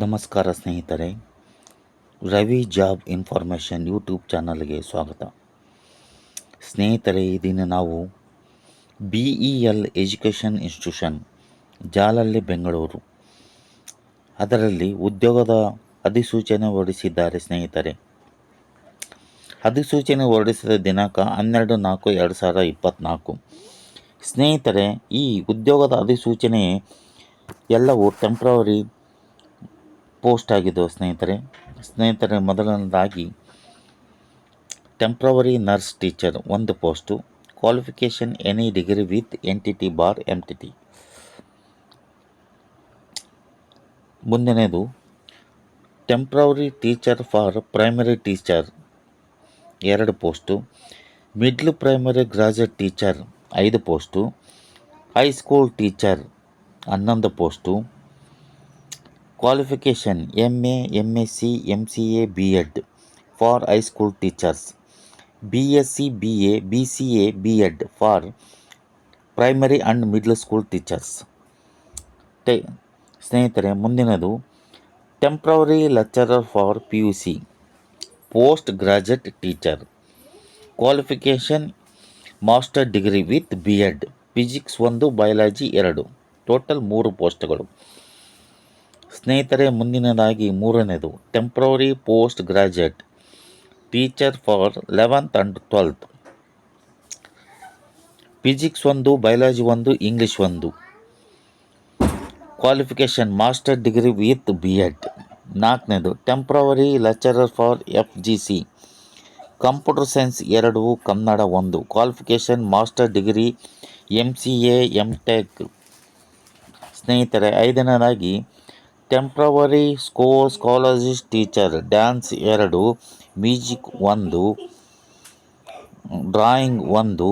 ನಮಸ್ಕಾರ ಸ್ನೇಹಿತರೆ, Ravi job information YouTube ಚಾನಲ್ಗೆ ಸ್ವಾಗತ. ಸ್ನೇಹಿತರೆ, ಈ ದಿನ ನಾವು BEL education institution Jalahalli Bengaluru ಅದರಲ್ಲಿ ಉದ್ಯೋಗದ ಅಧಿಸೂಚನೆ ಹೊರಡಿಸಿದ್ದಾರೆ. ಸ್ನೇಹಿತರೆ, ಅಧಿಸೂಚನೆ ಹೊರಡಿಸಿದ ದಿನಾಂಕ 12/4/2024. ಸ್ನೇಹಿತರೆ, ಈ ಉದ್ಯೋಗದ ಅಧಿಸೂಚನೆ ಎಲ್ಲವೂ ಟೆಂಪ್ರವರಿ ಪೋಸ್ಟ್ ಆಗಿದ್ದವು. ಸ್ನೇಹಿತರೆ ಮೊದಲನೇದಾಗಿ ಟೆಂಪ್ರವರಿ ನರ್ಸ್ ಟೀಚರ್ ಒಂದು post, qualification any degree with NTT/MTT. ಮುಂದಿನದು temporary teacher for primary teacher 2 post, middle primary graduate teacher 5 post, high school teacher 11 post, qualification MA, MSc, MCA, B.Ed for high school teachers, BSc, BA, BCA, B.Ed for primary and middle school teachers. ಸ್ನೇಹಿತರೆ ಮುಂದಿನದು temporary lecturer for PUC post graduate teacher, qualification master degree with B.Ed physics 1, biology 2, total 3 ಪೋಸ್ಟ್ಗಳು. ಸ್ನೇಹಿತರೆ ಮುಂದಿನದಾಗಿ ಮೂರನೇದು temporary post graduate teacher for 11th and 12th, physics 1, biology 1, English 1, qualification master degree with B.Ed. ನಾಲ್ಕನೇದು temporary lecturer for FGC computer science 2, Kannada 1, qualification master degree MCA, MTech. ಸ್ನೇಹಿತರೆ ಐದನೇದಾಗಿ temporary scholarship teacher dance 2, music 1, drawing 1,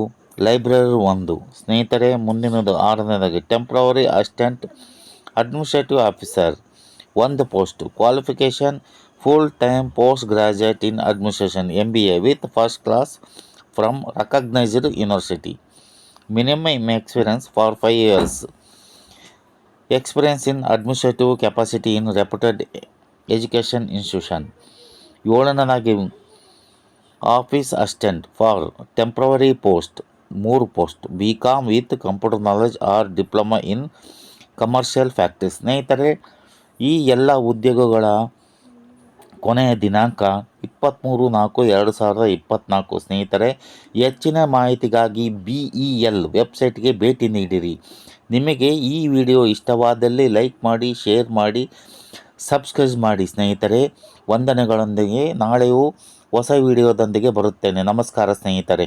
library 1. ಸ್ನೇಹಿತರೆ ಮುಂದಿನದು ಆರನೇದಾಗಿ temporary assistant administrative officer 1 post, qualification full time post graduate in administration MBA with first class from recognised university, minimum experience for 5 years, experience in administrative capacity in reputed education institution. ಏಳನೇದಾಗಿ office assistant for temporary post 3 post, BCom with computer knowledge or diploma in commercial factory. ಸ್ನೇಹಿತರೆ ಈ ಎಲ್ಲ ಉದ್ಯೋಗಗಳ ಕೊನೆಯ ದಿನಾಂಕ 23/4/2024. ಸ್ನೇಹಿತರೆ ಹೆಚ್ಚಿನ ಮಾಹಿತಿಗಾಗಿ BEL ವೆಬ್ಸೈಟ್ಗೆ ಭೇಟಿ ನೀಡಿರಿ. ನಿಮಗೆ ಈ ವಿಡಿಯೋ ಇಷ್ಟವಾದಲ್ಲಿ ಲೈಕ್ ಮಾಡಿ, ಶೇರ್ ಮಾಡಿ, ಸಬ್ಸ್ಕ್ರೈಬ್ ಮಾಡಿ. ಸ್ನೇಹಿತರೆ ವಂದನೆಗಳೊಂದಿಗೆ ನಾಳೆಯೂ ಹೊಸ ವಿಡಿಯೋದೊಂದಿಗೆ ಬರುತ್ತೇನೆ. ನಮಸ್ಕಾರ ಸ್ನೇಹಿತರೆ.